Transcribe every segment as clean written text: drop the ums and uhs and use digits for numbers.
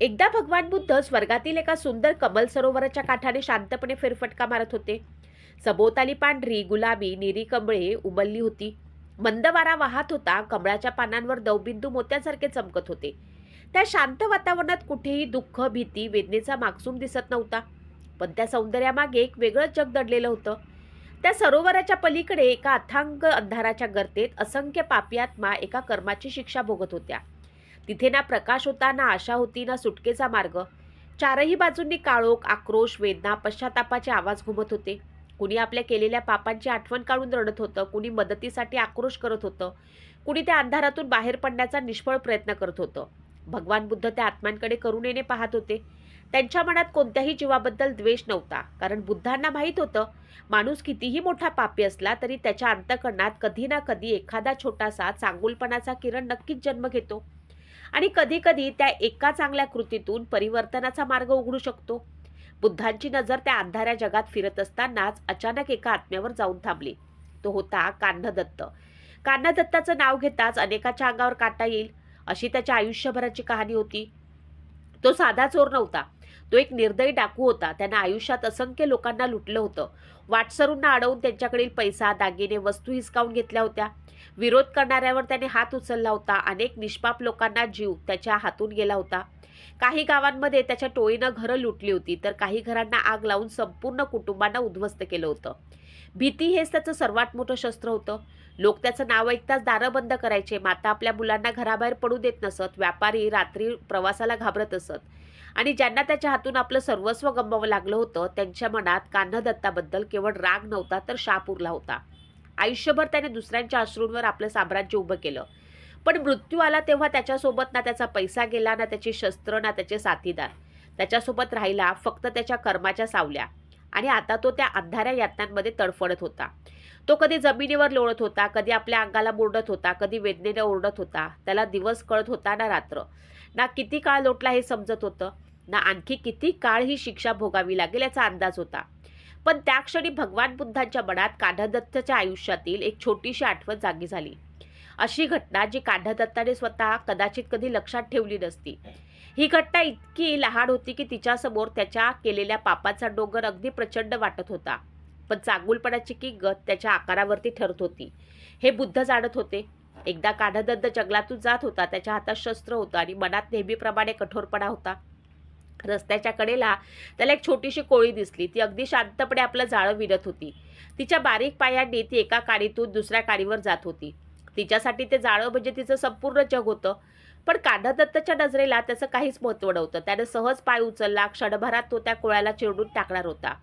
एकदा भगवान बुद्ध स्वर्गातील एका सुंदर कमल सरोवराच्या काठाने शांतपणे फेरफटका मारत होते. सभोवताली पांढरी, गुलाबी, निरी कमळे उमलली होती. मंद वारा वाहत होता. कमळाच्या पानांवर दवबिंदू मोत्यासारखे चमकत होते. त्या शांत वातावरणात कुठेही दुःख, भीती, वेदनेचा मागसूम दिसत नव्हता. पण त्या सौंदर्यामागे एक वेगळंच जग दडलेलं होतं. त्या सरोवराच्या पलीकडे एका अथांग अंधाराच्या गर्तेत असंख्य पापी आत्मा एका कर्माची शिक्षा भोगत होत्या. तिथे ना प्रकाश होता, ना आशा होती, ना सुटकेचा मार्ग. चारही बाजूंनी काळोख, आक्रोश, वेदना, पश्चातापाचे आवाज घुमत होते. कुणी आपल्या केलेल्या पापांची आठवण काढून रडत होतं, कुणी मदतीसाठी आक्रोश करत होतं, कुणी त्या अंधारातून बाहेर पडण्याचा निष्फळ प्रयत्न करत होतं. भगवान बुद्ध त्या आत्मांकडे करुणेने पाहत होते. त्यांच्या मनात कोणत्याही जीवाबद्दल द्वेष नव्हता, कारण बुद्धांना माहीत होतं, माणूस कितीही मोठा पापी असला तरी त्याच्या अंतःकरणात कधी ना कधी एखादा छोटासा चांगुलपणाचा किरण नक्कीच जन्म घेतो. आणि कधी-कधी त्या एका चांगल्या कृतीतून परिवर्तनाचा मार्ग उघडू शकतो. बुद्धांची नजर त्या अंधाऱ्या जगात फिरत असतानाच अचानक एका आत्म्यावर जाऊन थांबली. तो होता कान्हदत्त. कान्हदत्ताचं नाव घेताच अनेकाच्या अंगावर काटा येईल अशी त्याच्या आयुष्यभराची कहाणी होती. तो साधा चोर नव्हता. तो एक निर्दयी डाकू होता. त्यानं आयुष्यात असंख्य लोकांना लुटलं होतं. वाटसरूंना अडवून त्यांच्याकडील पैसा, दागिने, वस्तू हिसकावून घेतल्या होत्या. विरोध करणाऱ्यावर त्याने हात उचलला होता. अनेक निष्पाप लोकांना जीव त्याच्या हातून गेला होता. काही गावांमध्ये त्याच्या टोळीनं घरं लुटली होती, तर काही घरांना आग लावून संपूर्ण कुटुंबांना उद्ध्वस्त केलं होतं. भीती हेच त्याचं सर्वात मोठं शस्त्र होतं. लोक त्याचं नाव ऐकताच दारं बंद करायचे. माता आपल्या मुलांना घराबाहेर पडू देत नसत. व्यापारी रात्री प्रवासाला घाबरत असत. आणि ज्यांना त्याच्या हातून आपलं सर्वस्व गमवावं लागलं होतं, त्यांच्या मनात कान्हदत्ताबद्दल केवळ राग नव्हता, तर शाप उरला होता. आयुष्यभर त्याने दुसऱ्यांच्या अश्रूंवर आपलं साम्राज्य उभं केलं. पण मृत्यू आला तेव्हा त्याच्यासोबत ना त्याचा पैसा गेला, ना त्याची शस्त्र, ना त्याचे साथीदार. त्याच्यासोबत राहिला फक्त त्याच्या कर्माच्या सावल्या. आणि आता तो त्या अंधाऱ्या यातनांमध्ये तडफडत होता. तो कधी जमिनीवर लोळत होता, कधी आपल्या अंगाला मुरडत होता, कधी वेदनेने ओरडत होता. त्याला दिवस कळत होता ना रात्र. ना किती काळ लोटला हे समजत होतं, ना आणखी किती काळ ही शिक्षा भोगावी लागेल याचा अंदाज होता. पण त्या क्षणी भगवान बुद्धांच्या मनात कान्हदत्तच्या आयुष्यातील एक छोटीशी आठवण जागी झाली. अशी घटना जी कान्हदत्ताने स्वतः कदाचित कधी लक्षात ठेवली नसती. ही घटना इतकी लहान होती की तिच्यासमोर त्याच्या केलेल्या पापाचा डोंगर अगदी प्रचंड वाटत होता. पण चांगुलपणाची किंमत त्याच्या आकारावरती ठरत होती. हे बुद्ध जाणत होते. एकदा कान्हदत्त जंगलातून जात होता. त्याच्या हातात शस्त्र होतं आणि मनात नेहमीप्रमाणे कठोरपणा होता. रस्त्याच्या कडेला त्याला एक छोटीशी कोळी दिसली. ती अगदी शांतपणे आपलं जाळं विणत होती. तिच्या बारीक पायांनी ती एका काडीतून दुसऱ्या काडीवर जात होती. तिच्यासाठी ते जाळं म्हणजे तिचं संपूर्ण जग होतं. पण कान्हदत्तच्या नजरेला त्याचं काहीच महत्त्व नव्हतं. त्यानं सहज पाय उचलला. क्षणभरात तो त्या कोळ्याला चिरडून टाकणार होता.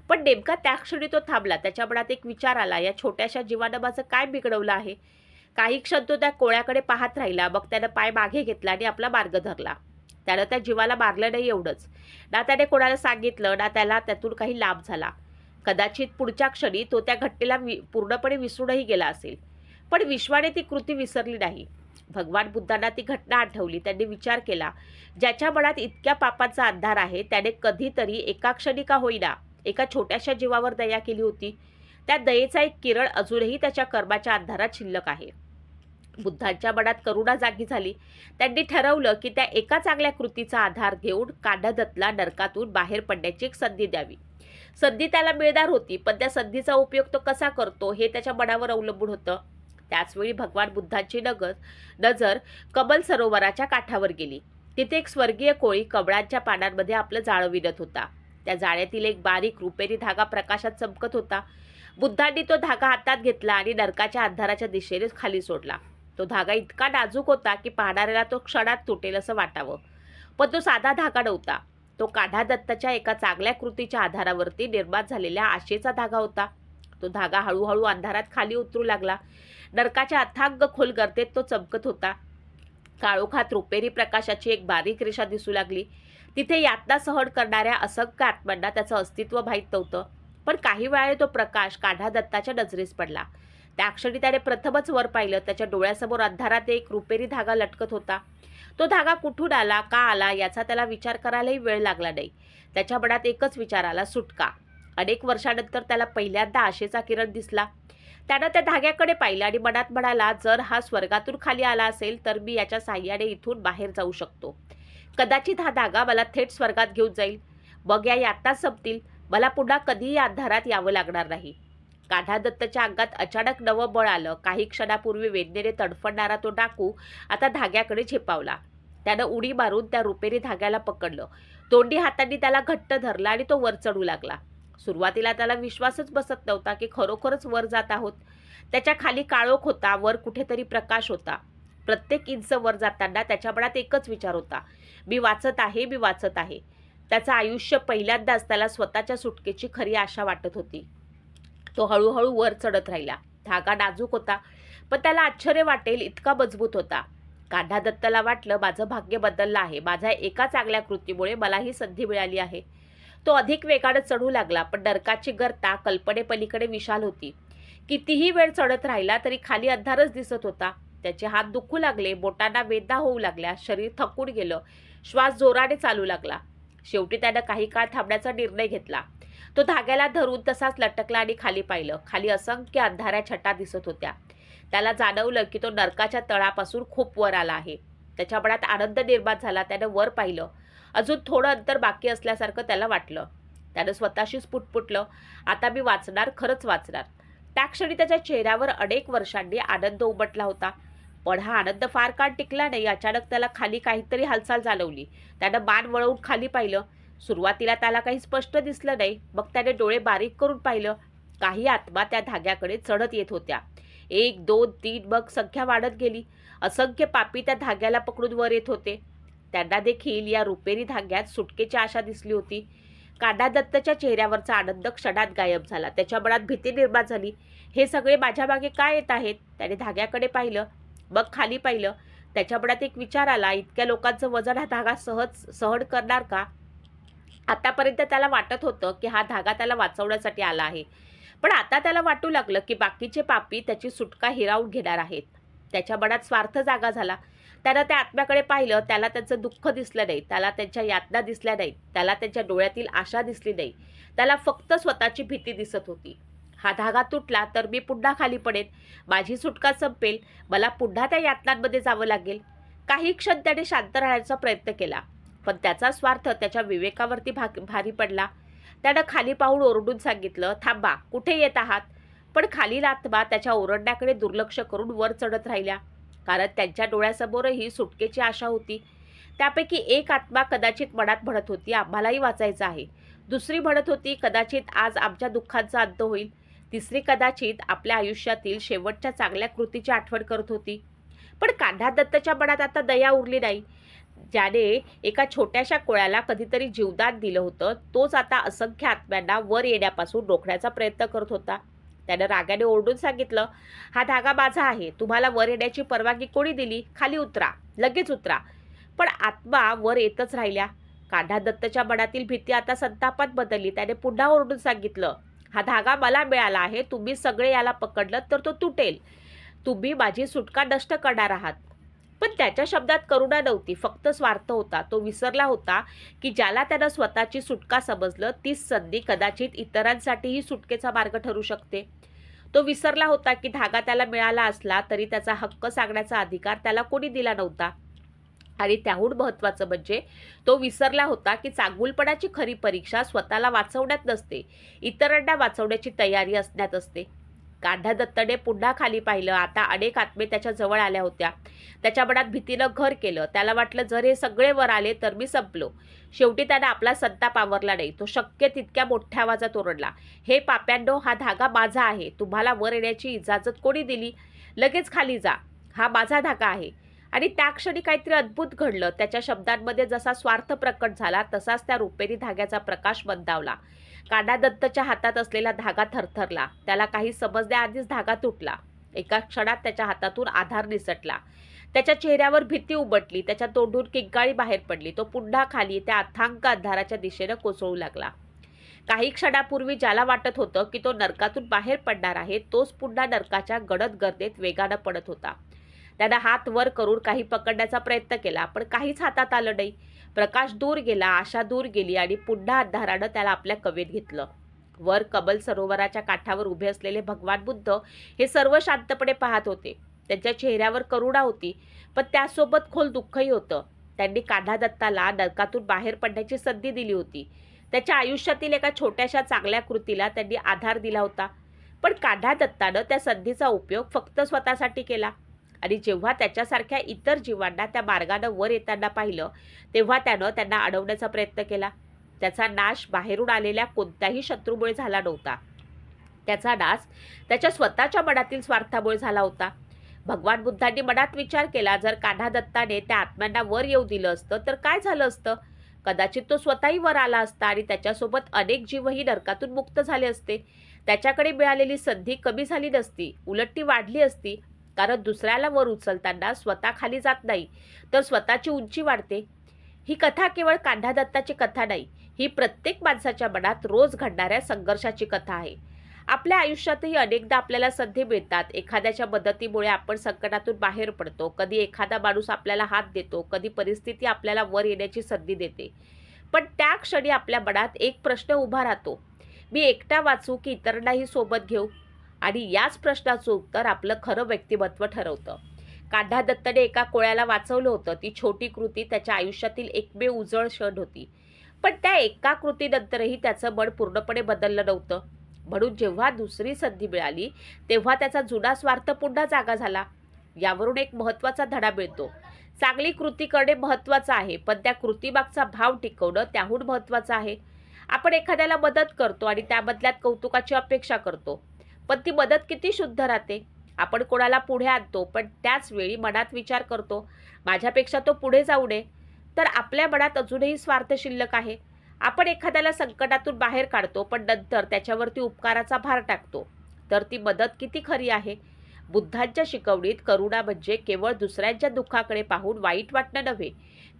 पण नेमका त्या क्षणी तो थांबला. त्याच्या मनात एक विचार आला, या छोट्याशा जीवानं माझं काय बिघडवलं आहे? काही क्षण तो त्या कोळ्याकडे पाहत राहिला. मग त्यानं पाय मागे घेतला आणि आपला मार्ग धरला. त्यानं त्या जीवाला मारलं नाही एवढंच. ना त्याने कोणाला सांगितलं, ना त्याला त्यातून काही लाभ झाला. कदाचित पुढच्या क्षणी तो त्या घटनेला पूर्णपणे विसरूनही गेला असेल. पण विश्वाने ती कृती विसरली नाही. भगवान बुद्धांना ती घटना आठवली. त्यांनी विचार केला, ज्याच्या मनात इतक्या पापाचा अंधार आहे, त्याने कधीतरी एका क्षणी का होईना एका छोट्याशा जीवावर दया केली होती. त्या दयेचा एक किरण अजूनही त्याच्या कर्माच्या अंधारात शिल्लक आहे. बुद्धांच्या मनात करुणा जागी झाली. त्यांनी ठरवलं की त्या एका चांगल्या कृतीचा आधार घेऊन कान्हदत्तला नरकातून बाहेर पडण्याची एक संधी द्यावी. संधी त्याला मिळणार होती, पण त्या संधीचा उपयोग तो कसा करतो हे त्याच्या मनावर अवलंबून होतं. त्याचवेळी भगवान बुद्धांची नजर कमल सरोवराच्या काठावर गेली. तिथे एक स्वर्गीय कोळी कमळांच्या पानांमध्ये आपलं जाळं विणत होता. त्या जाळ्यातील एक बारीक रुपेरी धागा प्रकाशात चमकत होता. बुद्धांनी तो धागा हातात घेतला आणि नरकाच्या अंधाराच्या दिशेने खाली सोडला. तो धागा इतका नाजूक होता की पाहणाऱ्याला तो क्षणात तुटेल असं वाटावं. पण तो साधा धागा नव्हता. तो कान्हदत्ताच्या एका चांगल्या कृतीच्या आधारावरती निर्माण झालेल्या आशेचा धागा होता. तो धागा हळूहळू अंधारात खाली उतरू लागला. नरकाच्या अथांग खोल गर्तेत तो चमकत होता. काळोखात रुपेरी प्रकाशाची एक बारीक रेषा दिसू लागली. तिथे यातना सहन करणाऱ्या असंख्य आत्म्यांना त्याचं अस्तित्व माहीत नव्हतं. पण काही वेळाने तो प्रकाश कान्हदत्ताच्या नजरेस पडला. त्या क्षणी त्याने प्रथमच वर पाहिलं. त्याच्या डोळ्यासमोर अंधारात एक रुपेरी धागा लटकत होता. तो धागा कुठून आला, का आला याचा त्याला विचार करायलाही वेळ लागला नाही. त्याच्या मनात एकच विचार आला, सुटका. अनेक वर्षानंतर त्याला पहिल्यांदा आशेचा किरण दिसला. त्यानं त्या धाग्याकडे पाहिलं आणि मनात म्हणाला, जर हा स्वर्गातून खाली आला असेल तर मी याच्या साह्याने इथून बाहेर जाऊ शकतो. कदाचित हा धागा मला थेट स्वर्गात घेऊन जाईल. मग या यातना संपतील. मला पुन्हा कधीही अंधारात यावं लागणार नाही. कान्हा दत्तच्या अंगात अचानक नवं बळ आलं. काही क्षणापूर्वी वेदनेने तडफडणारा तो डाकू आता धाग्याकडे झेपावला. त्यानं उडी मारून त्या रुपेरी धाग्याला पकडलं. दोन्ही हातांनी त्याला घट्ट धरला आणि तो वर चढू लागला. सुरुवातीला त्याला विश्वासच बसत नव्हता की खरोखरच वर जात आहोत. त्याच्या खाली काळोख होता, वर कुठेतरी प्रकाश होता. प्रत्येक इंच वर जाताना त्याच्या मनात एकच विचार होता, मी वाचत आहे, मी वाचत आहे. त्याचं आयुष्य पहिल्यांदाच त्याला स्वतःच्या सुटकेची खरी आशा वाटत होती. तो हळूहळू वर चढत राहिला. धागा नाजूक होता, पण त्याला आश्चर्य वाटेल इतका मजबूत होता. कान्हा दत्तला वाटलं, माझं भाग्य बदललं आहे. माझ्या एका चांगल्या कृतीमुळे मला ही संधी मिळाली आहे. तो अधिक वेगाने चढू लागला, पण नरकाची गर्ता कल्पनेपलीकडे विशाल होती. कितीही वेळ चढत राहिला तरी खाली अंधारच दिसत होता. त्याचे हात दुखू लागले, बोटांना वेदना होऊ लागल्या, शरीर थकून गेलं, श्वास जोराने चालू लागला. शेवटी त्यानं काही काळ थांबण्याचा निर्णय घेतला. तो धाग्याला धरून तसाच लटकला आणि खाली पाहिलं. खाली असंख्य अंधाऱ्या छटा दिसत होत्या. त्याला जाणवलं की तो नरकाच्या तळापासून खूप वर आला आहे. त्याच्या मनात आनंद निर्माण झाला. त्यानं वर पाहिलं. अजून थोडं अंतर बाकी असल्यासारखं त्याला वाटलं. त्यानं स्वतःशीच पुटपुटलं, आता मी वाचणार, खरंच वाचणार. त्या क्षणी त्याच्या चेहऱ्यावर अनेक वर्षांनी आनंद उमटला होता. पण हा आनंद फार काळ टिकला नाही. अचानक त्याला खाली काहीतरी हालचाल जाणवली. त्यानं मान वळवून खाली पाहिलं. सुरुवातीला त्याला काही स्पष्ट दिसलं नाही. मग त्याने डोळे बारीक करून पाहिलं. काही आत्मा त्या धाग्याकडे चढत येत होत्या. 1, 2, 3 मग संख्या वाढत गेली. असंख्य पापी त्या धाग्याला पकडून वर येत होते. त्यांना देखील या रुपेरी धाग्यात सुटकेची आशा दिसली होती. कान्हा दत्तच्या चेहऱ्यावरचा आनंद क्षणात गायब झाला. त्याच्या मनात भीती निर्माण झाली. हे सगळे माझ्या मागे काय येत आहेत? त्याने धाग्याकडे पाहिलं, मग खाली पाहिलं. त्याच्या मनात एक विचार आला, इतक्या लोकांचं वजन हा धागा सहन करणार का? आतापर्यंत त्याला वाटत होतं की हा धागा त्याला वाचवण्यासाठी आला आहे, पण आता त्याला वाटू लागलं की बाकीचे पापी त्याची सुटका हिरावून घेणार आहेत. त्याच्या मनात स्वार्थ जागा झाला. त्यानं त्या आत्म्याकडे पाहिलं. त्याला त्यांचं दुःख दिसलं नाही, त्याला त्यांच्या यातना दिसल्या नाहीत, त्याला त्यांच्या डोळ्यातील आशा दिसली नाही. त्याला फक्त स्वतःची भीती दिसत होती. हा धागा तुटला तर मी पुन्हा खाली पडेन, माझी सुटका संपेल, मला पुन्हा त्या यातनांमध्ये जावं लागेल. काही क्षण त्याने शांत राहण्याचा प्रयत्न केला, पण त्याचा स्वार्थ त्याच्या विवेकावरती भारी पडला. त्यानं खाली पाहून ओरडून सांगितलं, थांबा, कुठे येत आहात? पण खालील आत्मा त्याच्या ओरडण्याकडे दुर्लक्ष करून वर चढत राहिल्या, कारण त्यांच्या डोळ्यासमोरही सुटकेची आशा होती. त्यापैकी एक आत्मा कदाचित मनात म्हणत होती, आम्हालाही वाचायचं आहे. दुसरी म्हणत होती, कदाचित आज आमच्या दुःखांचा अंत होईल. तिसरी कदाचित आपल्या आयुष्यातील शेवटच्या चांगल्या कृतीची आठवण करत होती. पण कान्हा दत्तच्या मनात आता दया उरली नाही. ज्याने एका छोट्याशा कोळ्याला कधीतरी जीवदान दिलं होतं, तोच आता असंख्य आत्म्यांना वर येण्यापासून रोखण्याचा प्रयत्न करत होता. त्यानं रागाने ओरडून सांगितलं, हा धागा माझा आहे. तुम्हाला वर येण्याची परवानगी कोणी दिली? खाली उतरा, लगेच उतरा. पण आत्मा वर येतच राहिल्या. कान्हा दत्तच्या मनातील भीती आता संतापात बदलली. त्याने पुन्हा ओरडून सांगितलं, हा धागा मला मिळाला आहे. तुम्ही सगळे याला पकडलं तर तो तुटेल. तुम्ही माझी सुटका नष्ट करणार आहात. पण त्याच्या शब्दात करुणा नव्हती, फक्त स्वार्थ होता. तो विसरला होता की ज्याला त्यानं स्वतःची सुटका समजलं, तीच संधी कदाचित इतरांसाठीही सुटकेचा मार्ग ठरू शकते. तो विसरला होता की धागा त्याला मिळाला असला तरी त्याचा हक्क सांगण्याचा अधिकार त्याला कोणी दिला नव्हता. आणि त्याहून महत्त्वाचं म्हणजे तो विसरला होता की चांगुलपणाची खरी परीक्षा स्वतःला वाचवण्यात नसते, इतरांना वाचवण्याची तयारी असण्यात असते. कान्हा दत्तने पुन्हा खाली पाहिलं. आता अनेक आत्मे त्याच्या जवळ आल्या होत्या. त्याच्या मनात भीतीनं घर केलं. त्याला वाटलं, जर हे सगळे वर आले तर मी संपलो. शेवटी त्याने आपला संताप आवरला नाही. तो शक्य तितक्या मोठ्या आवाजात ओरडला, हे पाप्यांनो, हा धागा माझा आहे. तुम्हाला वर येण्याची इजाजत कोणी दिली? लगेच खाली जा, हा माझा धागा आहे. आणि त्या क्षणी काहीतरी अद्भुत घडलं. त्याच्या शब्दांमध्ये जसा स्वार्थ प्रकट झाला तसाच त्या रुपेरी धाग्याचा प्रकाश मंदावला. कान्हा दत्तच्या हातात असलेला धागा थरथरला. त्याला काही समजण्याआधीच धागा तुटला. एका क्षणात त्याच्या हातातून आधार निसटला. त्याच्या चेहऱ्यावर भीती उमटली. त्याच्या तोंडून किंकाळी बाहेर पडली. तो पुन्हा खाली त्या अथांग अंधाराच्या दिशेनं कोसळू लागला. काही क्षणापूर्वी ज्याला वाटत होतं की तो नरकातून बाहेर पडणार आहे, तोच पुन्हा नरकाच्या गडद गर्दीत वेगानं पडत होता. त्यानं हात वर करून काही पकडण्याचा प्रयत्न केला, पण काहीच हातात आलं नाही. प्रकाश दूर गेला, आशा दूर गेली आणि पुन्हा अंधारानं त्याला आपल्या कवेत घेतलं. वर कमल सरोवराच्या काठावर उभे असलेले भगवान बुद्ध हे सर्व शांतपणे पाहत होते. त्यांच्या चेहऱ्यावर करुणा होती, पण त्यासोबत खोल दुःखही होतं. त्यांनी कान्हा दत्ताला नरकातून बाहेर पडण्याची संधी दिली होती. त्याच्या आयुष्यातील एका छोट्याशा चांगल्या कृतीला त्यांनी आधार दिला होता. पण कान्हा दत्तानं त्या संधीचा उपयोग फक्त स्वतःसाठी केला आणि जेव्हा त्याच्यासारख्या इतर जीवांना त्या मार्गानं वर येताना पाहिलं, तेव्हा त्यानं त्यांना अडवण्याचा प्रयत्न केला. त्याचा नाश बाहेरून आलेल्या कोणत्याही शत्रूमुळे झाला नव्हता. त्याचा नाश त्याच्या स्वतःच्या मनातील स्वार्थामुळे झाला होता. भगवान बुद्धांनी मनात विचार केला, जर कान्हा दत्ताने त्या आत्म्यांना वर येऊ दिलं असतं तर काय झालं असतं? कदाचित तो स्वतःही वर आला असता आणि त्याच्यासोबत अनेक जीवही नरकातून मुक्त झाले असते. त्याच्याकडे मिळालेली संधी कमी झाली नसती, उलट ती वाढली असती. कारण दुसऱ्याला वर उचलताना स्वतः खाली जात नाही, तर स्वतःची उंची वाढते. ही कथा केवळ कान्हा दत्ताची कथा नाही, ही प्रत्येक माणसाच्या मनात रोज घडणाऱ्या संघर्षाची कथा आहे. आपल्या आयुष्यातही अनेकदा आपल्याला संधी मिळतात. एखाद्याच्या मदतीमुळे आपण संकटातून बाहेर पडतो. कधी एखादा माणूस आपल्याला हात देतो, कधी परिस्थिती आपल्याला वर येण्याची संधी देते. पण त्या क्षणी आपल्या मनात एक प्रश्न उभा राहतो, मी एकटा वाचू की इतरांनाही सोबत घेऊ? आणि याच प्रश्नाचं उत्तर आपलं खरं व्यक्तिमत्व ठरवतं. कान्हा दत्ताने एका कोळ्याला वाचवलं होतं. ती छोटी कृती त्याच्या आयुष्यातील एकमेव उजळ क्षण होती. पण त्या एका कृतीनंतरही त्याचं मन पूर्णपणे बदललं नव्हतं. म्हणून जेव्हा दुसरी संधी मिळाली, तेव्हा त्याचा जुना स्वार्थ पुन्हा जागा झाला. यावरून एक महत्त्वाचा धडा मिळतो. चांगली कृती करणे महत्त्वाचं आहे, पण त्या कृतीमागचा भाव टिकवणं त्याहून महत्त्वाचं आहे. आपण एखाद्याला मदत करतो आणि त्या बदल्यात कौतुकाची अपेक्षा करतो, पण ती मदत किती शुद्ध राहते? आपण कोणाला पुढे आणतो, पण त्याच वेळी मनात विचार करतो, माझ्यापेक्षा तो पुढे जाऊ नये. तर आपल्या मनात अजूनही स्वार्थ शिल्लक आहे. आपण एखाद्याला संकटातून बाहेर काढतो, पण नंतर त्याच्यावरती उपकाराचा भार टाकतो. तर ती मदत किती खरी आहे? बुद्धांच्या शिकवणीत करुणा म्हणजे केवळ दुसऱ्यांच्या दुःखाकडे पाहून वाईट वाटणं नव्हे.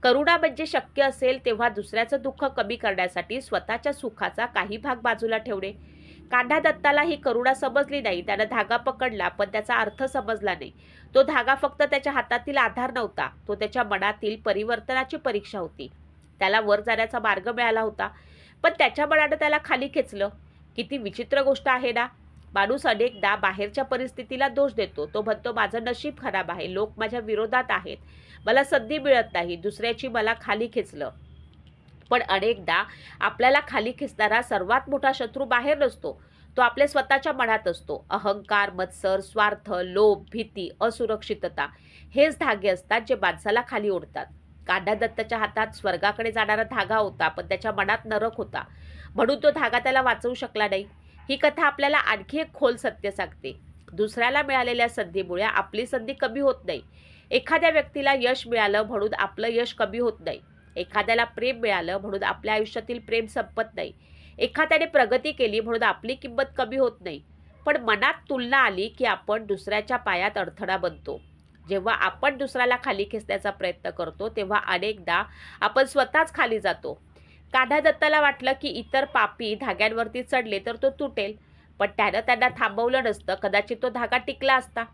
करुणा म्हणजे शक्य असेल तेव्हा दुसऱ्याचं दुःख कमी करण्यासाठी स्वतःच्या सुखाचा काही भाग बाजूला ठेवणे. कान्हा दत्ताला ही करुणा समजली नाही. त्यानं धागा पकडला, पण त्याचा अर्थ समजला नाही. तो धागा फक्त त्याच्या हातातील आधार नव्हता, तो त्याच्या मनातील परिवर्तनाची परीक्षा होती. त्याला वर जाण्याचा मार्ग मिळाला होता, पण त्याच्या मनानं त्याला खाली खेचलं. किती विचित्र गोष्ट आहे ना? माणूस अनेकदा बाहेरच्या परिस्थितीला दोष देतो. तो म्हणतो, माझं नशीब खराब आहे, लोक माझ्या विरोधात आहेत, मला संधी मिळत नाही, दुसऱ्याची मला खाली खेचलं. पण अनेकदा आपल्याला खाली खेचणारा सर्वात मोठा शत्रू बाहेर नसतो, तो आपल्या स्वतःच्या मनात असतो. अहंकार, मत्सर, स्वार्थ, लोभ, भीती, असुरक्षितता हेच धागे असतात जे माणसाला खाली ओढतात. कान्हा दत्ताच्या हातात स्वर्गाकडे जाणारा धागा होता, पण त्याच्या मनात नरक होता, म्हणून तो धागा त्याला वाचवू शकला नाही. ही कथा आपल्याला आणखी एक खोल सत्य सांगते. दुसऱ्याला मिळालेल्या संधीमुळे आपली संधी कमी होत नाही. एखाद्या व्यक्तीला यश मिळालं म्हणून आपलं यश कमी होत नाही. एखाद्याला प्रेम मिळालं म्हणून आपल्या आयुष्यातील प्रेम संपत नाही. एखाद्याने प्रगती केली म्हणून आपली किंमत कमी होत नाही. पण मनात तुलना आली की आपण दुसऱ्याच्या पायात अडथळा बनतो. जेव्हा आपण दुसऱ्याला खाली खेचण्याचा प्रयत्न करतो, तेव्हा अनेकदा आपण स्वतःच खाली जातो. कान्हा दत्ताला वाटलं की इतर पापी धाग्यांवरती चढले तर तो तुटेल, पण त्यानं त्यांना थांबवलं नसतं. कदाचित तो धागा टिकला असता.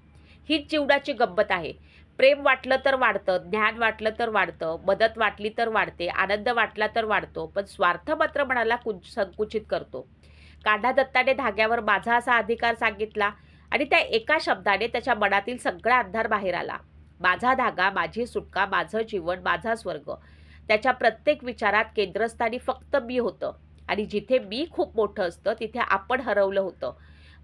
हीच जीवनाची गंमत आहे. प्रेम वाटलं तर वाढतं, ज्ञान वाटलं तर वाढतं, मदत वाटली तर वाढते, आनंद वाटला तर वाढतो, पण स्वार्थ मात्र मनाला संकुचित करतो. कान्हा दत्ताने धाग्यावर माझा असा अधिकार सांगितला आणि त्या एका शब्दाने त्याच्या मनातील सगळा अंधार बाहेर आला. माझा धागा, माझी सुटका, माझं जीवन, माझा स्वर्ग. त्याच्या प्रत्येक विचारात केंद्रस्थानी फक्त मी होतं आणि जिथे मी खूप मोठं असतं तिथे आपण हरवलं होतं.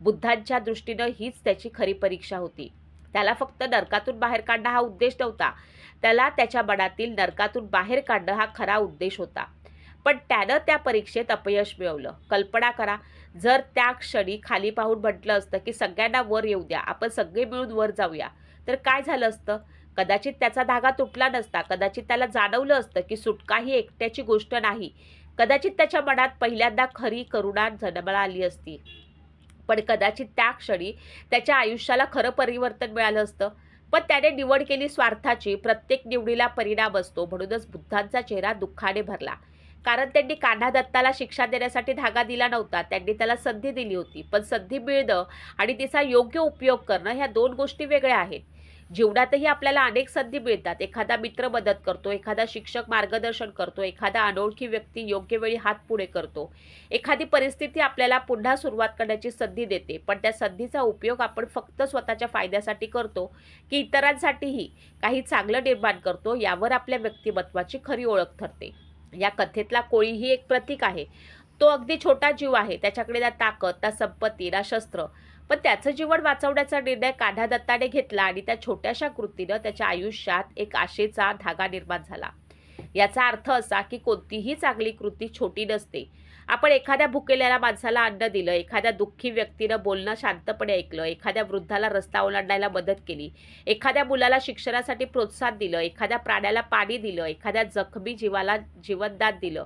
बुद्धांच्या दृष्टीनं हीच त्याची खरी परीक्षा होती. त्याला फक्त नरकातून बाहेर काढणं हा उद्देश नव्हता, त्याला त्याच्या मनातील नरकातून बाहेर काढणं हा खरा उद्देश होता. पण त्यानं त्या परीक्षेत अपयश मिळवलं. कल्पना करा, जर त्या क्षणी खाली पाहून म्हटलं असतं की सगळ्यांना वर येऊ द्या, आपण सगळे मिळून वर जाऊया, तर काय झालं असतं? कदाचित त्याचा धागा तुटला नसता. कदाचित त्याला जाणवलं असतं की सुटका ही एकट्याची गोष्ट नाही. कदाचित त्याच्या मनात पहिल्यांदा खरी करुणा जन्माला आली असती. पण कदाचित त्या क्षणी त्याच्या आयुष्याला खरं परिवर्तन मिळालं असतं. पण त्याने निवड केली स्वार्थाची. प्रत्येक निवडीला परिणाम असतो. म्हणूनच बुद्धांचा चेहरा दुःखाने भरला. कारण त्यांनी कान्हा दत्ताला शिक्षा देण्यासाठी धागा दिला नव्हता, त्यांनी त्याला संधी दिली होती. पण संधी मिळणं आणि तिचा योग्य उपयोग करणं ह्या दोन गोष्टी वेगळ्या आहेत. जीवनातही आपल्याला अनेक संधी मिळतात. एखादा मित्र मदत करतो, एखादा शिक्षक मार्गदर्शन करतो, एखादा अनोळखी व्यक्ती योग्य वेळी हात पुढे करतो. एखादी परिस्थिती आपल्याला पुन्हा सुरुवात करण्याची संधी देते, पण त्या संधीचा उपयोग आपण फक्त स्वतःच्या फायद्यासाठी करतो की इतरांसाठीही काही चांगलं निर्माण करतो, यावर आपल्या व्यक्तिमत्त्वाची खरी ओळख ठरते. या कथेतला कोळी ही एक प्रतीक आहे. तो अगदी छोटा जीव आहे. त्याच्याकडे ना ताकद, ना संपत्ती, ना शस्त्र. पण त्याचं जीवन वाचवण्याचा निर्णय कान्हा दत्ताने घेतला आणि त्या छोट्याशा कृतीनं त्याच्या आयुष्यात एक आशेचा धागा निर्माण झाला. याचा अर्थ असा की कोणतीही चांगली कृती छोटी नसते. आपण एखाद्या भुकेलेल्या माणसाला अन्न दिलं, एखाद्या दुःखी व्यक्तीनं बोलणं शांतपणे ऐकलं, एखाद्या वृद्धाला रस्ता ओलांडायला मदत केली, एखाद्या मुलाला शिक्षणासाठी प्रोत्साहन दिलं, एखाद्या प्राण्याला पाणी दिलं, एखाद्या जखमी जीवाला जीवनदान दिलं,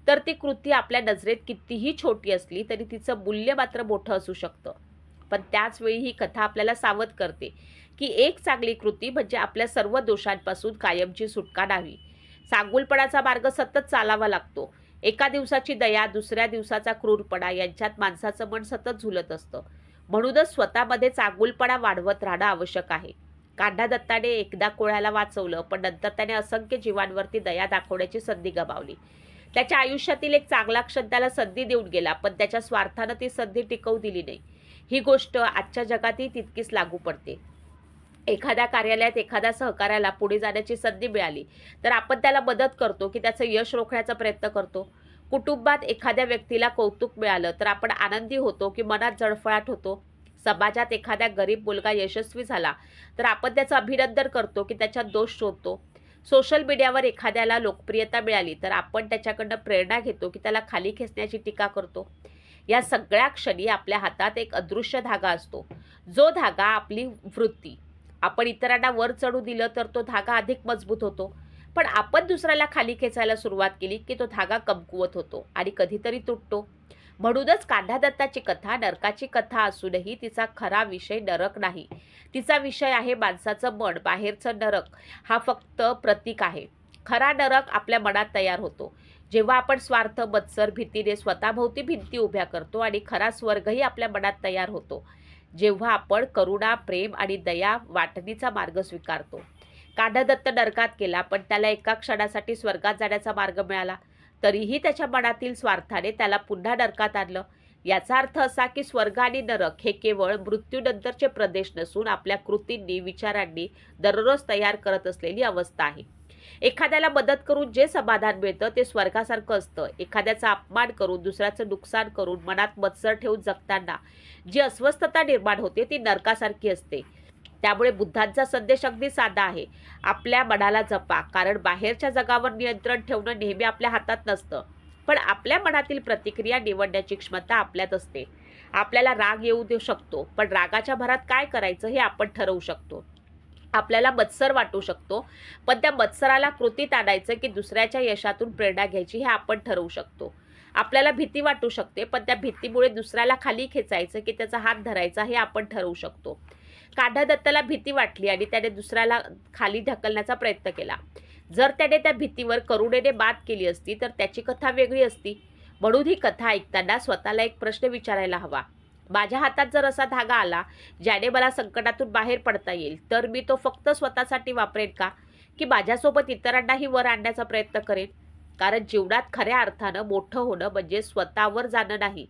तर ती कृती आपल्या नजरेत कितीही छोटी असली तरी तिचं मूल्य मात्र मोठं असू शकतं. पण त्याच वेळी ही कथा आपल्याला सावध करते की एक चांगली कृती म्हणजे आपल्या सर्व दोषांपासून कायमची सुटका नाही. चांगुलपणाचा मार्ग सतत चालावा लागतो. एका दिवसाची दया, दुसऱ्या दिवसाचा क्रूरपणा यांच्यात माणसाचं मन सतत झुलत असतं. म्हणूनच स्वतःमध्ये चांगुलपणा वाढवत राहणं आवश्यक आहे. कान्हा दत्ताने एकदा कोळ्याला वाचवलं, पण नंतर त्याने असंख्य जीवांवरती दया दाखवण्याची संधी गमावली. त्याच्या आयुष्यातील एक चांगला क्षण त्याला संधी देऊन गेला, पण त्याच्या स्वार्थानं ती संधी टिकवू दिली नाही. ही गोष्ट आजच्या जगातही तितकीच लागू पडते. एखाद्या कार्यालयात एखाद्या सहकार्याला पुढे जाण्याची संधी मिळाली तर आपण त्याला मदत करतो की त्याचं यश रोखण्याचा प्रयत्न करतो. कुटुंबात एखाद्या व्यक्तीला कौतुक मिळालं तर आपण आनंदी होतो की मनात जळफळाट होतो. समाजात एखाद्या गरीब मुलगा यशस्वी झाला तर आपण त्याचं अभिनंदन करतो की त्याच्यात दोष शोधतो. सोशल मीडियावर एखाद्याला लोकप्रियता मिळाली तर आपण त्याच्याकडनं प्रेरणा घेतो की त्याला खाली खेचण्याची टीका करतो. या सगळ्या क्षणी आपल्या हातात एक अदृश्य धागा असतो, जो धागा आपली वृत्ती. आपण इतरांना वर चढू दिलं तर तो धागा अधिक मजबूत होतो, पण आपण दुसऱ्याला खाली खेचायला सुरुवात केली की तो धागा कमकुवत होतो आणि कधीतरी तुटतो. म्हणूनच कान्हा दत्ताची कथा नरकाची कथा असूनही तिचा खरा विषय नरक नाही. तिचा विषय आहे माणसाचं मन. बाहेरचं नरक हा फक्त प्रतीक आहे. खरा नरक आपल्या मनात तयार होतो जेव्हा आपण स्वार्थ, मत्सर, भीतीने स्वतःभोवती भिंती उभ्या करतो, आणि खरा स्वर्गही आपल्या मनात तयार होतो जेव्हा आपण करुणा, प्रेम आणि दया वाटणीचा मार्ग स्वीकारतो. कान्हा दत्त नरकात गेला, पण त्याला एका क्षणासाठी स्वर्गात जाण्याचा मार्ग मिळाला. तरीही त्याच्या मनातील स्वार्थाने त्याला पुन्हा नरकात आणलं. याचा अर्थ असा की स्वर्ग आणि नरक हे केवळ मृत्यूनंतरचे प्रदेश नसून आपल्या कृतींनी, विचारांनी दररोज तयार करत असलेली अवस्था आहे. एखाद्याला मदत करून जे समाधान मिळतं ते स्वर्गासारखं असतं. एखाद्याचा अपमान करून, दुसऱ्याचं नुकसान करून, मनात मत्सर ठेवून जगताना जी अस्वस्थता निर्माण होते ती नरकासारखी असते. त्यामुळे बुद्धांचा संदेश अगदी साधा आहे. आपल्या मनाला जपा, कारण बाहेरच्या जगावर नियंत्रण ठेवणं नेहमी आपल्या हातात नसतं, पण आपल्या मनातील प्रतिक्रिया निवडण्याची क्षमता आपल्यात असते. आपल्याला राग येऊ देऊ शकतो, पण रागाच्या भरात काय करायचं हे आपण ठरवू शकतो. आपल्याला मत्सर वाटू शकतो, पण त्या मत्सराला कृतीत आणायचं की दुसऱ्याच्या यशातून प्रेरणा घ्यायची हे आपण ठरवू शकतो. आपल्याला भीती वाटू शकते, पण त्या भीतीमुळे दुसऱ्याला खाली खेचायचं की त्याचा हात धरायचा हे आपण ठरवू शकतो. कान्हा दत्ताला भीती वाटली आणि त्याने दुसऱ्याला खाली ढकलण्याचा प्रयत्न केला. जर त्याने त्या भीतीवर करुणेने मात केली असती तर त्याची कथा वेगळी असती. म्हणून ही कथा ऐकताना स्वतःला एक प्रश्न विचारायला हवा. माझ्या हातात जर असा धागा आला ज्याने मला संकटातून बाहेर पडता येईल, तर मी तो फक्त स्वतःसाठी वापरेन का, की माझ्यासोबत इतरांनाही वर आणण्याचा प्रयत्न करेन? कारण जीवनात खऱ्या अर्थानं मोठं होणं म्हणजे स्वतःवर जाणं नाही.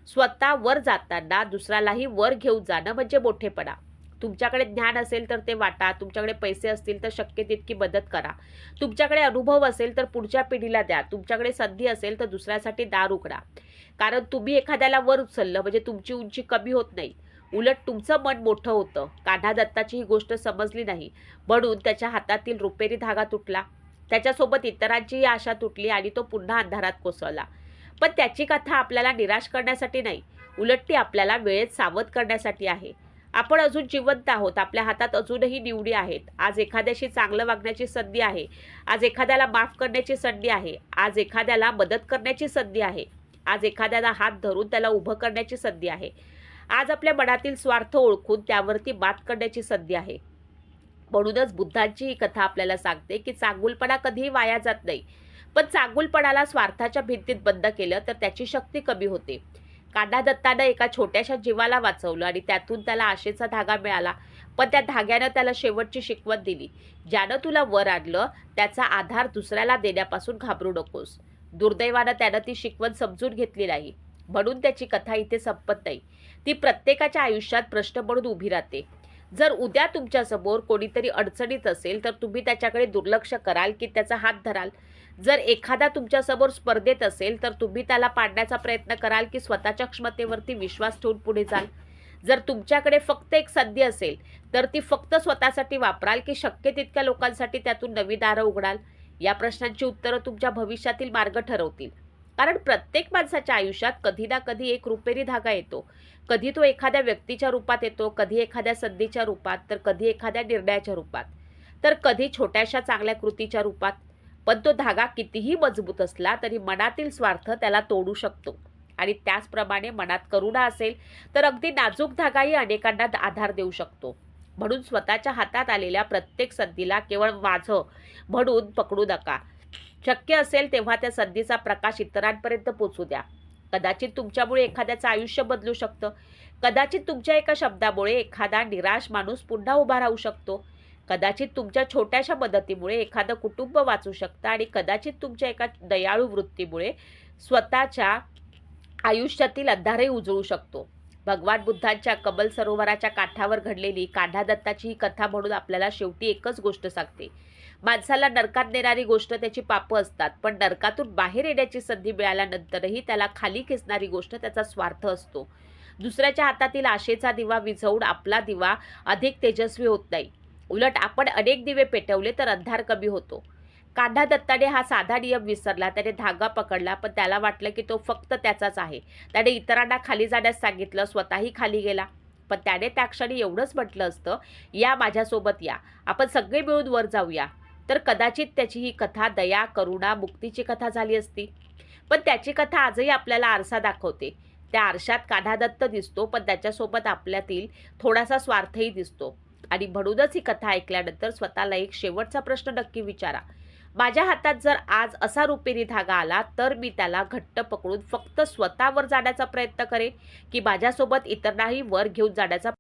स्वतःवर जाताना दुसऱ्यालाही वर घेऊन जाणं म्हणजे मोठेपणा. तुमच्याकडे ज्ञान असेल तर ते वाटा, तुमच्याकडे पैसे असतील तर शक्य तितकी मदत करा, तुमच्याकडे अनुभव असेल तर पुढच्या पिढीला द्या, तुमच्याकडे संधी असेल तर दुसऱ्यासाठी दार उघडा. कारण तुम्ही एखाद्याला वर उचललं म्हणजे तुमची उंची कमी होत नाही, उलट तुमचं मन मोठं होतं. कान्हा दत्ताची ही गोष्ट समजली नाही, म्हणून त्याच्या हातातील रुपेरी धागा तुटला. त्याच्यासोबत इतरांचीही आशा तुटली आणि तो पुन्हा अंधारात कोसळला. पण त्याची कथा आपल्याला निराश करण्यासाठी नाही, उलट ती आपल्याला वेळेत सावध करण्यासाठी आहे. आपण अजून जिवंत आहोत. आपल्या हातात अजूनही निवडी आहेत. आज एखाद्याशी चांगलं वागण्याची संधी आहे. आज एखाद्याला माफ करण्याची संधी आहे. आज एखाद्याला मदत करण्याची संधी आहे. आज एखाद्याला हात धरून त्याला उभं करण्याची संधी आहे. आज आपल्या मनातील स्वार्थ ओळखून त्यावरती मात करण्याची संधी आहे. म्हणूनच बुद्धांची ही कथा आपल्याला सांगते की चांगुलपणा कधीही वाया जात नाही, पण चांगुलपणाला स्वार्थाच्या भिंतीत बंद केलं तर त्याची शक्ती कमी होते. कान्हा दत्तानं एका छोट्याशा जीवाला वाचवलं आणि त्यातून त्याला आशेचा धागा मिळाला, पण त्या धाग्यानं त्याला शेवटची शिकवण दिली, ज्यानं तुला वर आणलं त्याचा आधार दुसऱ्याला देण्यापासून घाबरू नकोस. दुर्दैवानं त्यानं ती शिकवण समजून घेतली नाही, म्हणून त्याची कथा इथे संपत नाही. ती प्रत्येकाच्या आयुष्यात प्रश्न म्हणून उभी राहते. जर उद्या तुमच्यासमोर कोणीतरी अडचणीत असेल तर तुम्ही त्याच्याकडे दुर्लक्ष कराल की त्याचा हात धराल? जर एखादा तुमच्यासमोर स्पर्धेत असेल तर तुम्ही त्याला पाडण्याचा प्रयत्न कराल की स्वतःच्या क्षमतेवरती विश्वास ठेवून पुढे जाल? जर तुमच्याकडे फक्त एक संधी असेल तर ती फक्त स्वतःसाठी वापराल की शक्य तितक्या लोकांसाठी त्यातून नवी दारं उघडाल? या प्रश्नांची उत्तरं तुमच्या भविष्यातील मार्ग ठरवतील. कारण प्रत्येक माणसाच्या आयुष्यात कधी ना कधी एक रुपेरी धागा येतो. कधी तो एखाद्या व्यक्तीच्या रूपात येतो, कधी एखाद्या संधीच्या रूपात, तर कधी एखाद्या निर्णयाच्या रूपात, तर कधी छोट्याशा चांगल्या कृतीच्या रूपात. पण तो धागा कितीही मजबूत असला तरी मनातील स्वार्थ त्याला तोडू शकतो. आणि त्याचप्रमाणे मनात करुणा असेल तर अगदी नाजूक धागाही अनेकांना आधार देऊ शकतो. म्हणून स्वतःच्या हातात आलेल्या प्रत्येक संधीला केवळ माझं म्हणून पकडू नका. शक्य असेल तेव्हा त्या संधीचा प्रकाश इतरांपर्यंत पोचू द्या. कदाचित तुमच्यामुळे एखाद्याचं आयुष्य बदलू शकतं. कदाचित तुमच्या एका शब्दामुळे एखादा निराश माणूस पुन्हा उभा राहू शकतो. कदाचित तुमच्या छोट्याशा मदतीमुळे एखादं कुटुंब वाचू शकतं आणि कदाचित तुमच्या एका दयाळू वृत्तीमुळे स्वतःच्या आयुष्यातील अंधारही उजळू शकतो. भगवान बुद्धांच्या कमल सरोवराच्या काठावर घडलेली कान्हादत्ताची ही कथा म्हणून आपल्याला शेवटी एकच गोष्ट सांगते. माणसाला नरकात नेणारी गोष्ट त्याची पापं असतात, पण नरकातून बाहेर येण्याची संधी मिळाल्यानंतरही त्याला खाली खेचणारी गोष्ट त्याचा स्वार्थ असतो. दुसऱ्याच्या हातातील आशेचा दिवा विझवून आपला दिवा अधिक तेजस्वी होत नाही. उलट आपण अनेक दिवे पेटवले तर अंधार कमी होतो. कान्हादत्ताने हा साधा नियम विसरला. त्याने धागा पकडला, पण त्याला वाटलं की तो फक्त त्याचाच आहे. त्याने इतरांना खाली जाण्यास सांगितलं, स्वतःही खाली गेला. पण त्याने त्या क्षणी एवढंच म्हटलं असतं, या माझ्यासोबत या, आपण सगळे मिळून वर जाऊया, तर कदाचित त्याची ही कथा दया, करुणा, मुक्तीची कथा झाली असती. पण त्याची कथा आजही आपल्याला आरसा दाखवते. त्या आरशात कान्हादत्त दिसतो, पण त्याच्यासोबत आपल्यातील थोडासा स्वार्थही दिसतो. आणि म्हणूनच ही कथा ऐकल्यानंतर स्वतःला एक शेवटचा प्रश्न नक्की विचारा. माझ्या हातात जर आज असा रुपेरी धागा आला तर मी त्याला घट्ट पकडून फक्त स्वतःवर जाण्याचा प्रयत्न करेन की माझ्यासोबत इतरांनाही वर घेऊन जाण्याचा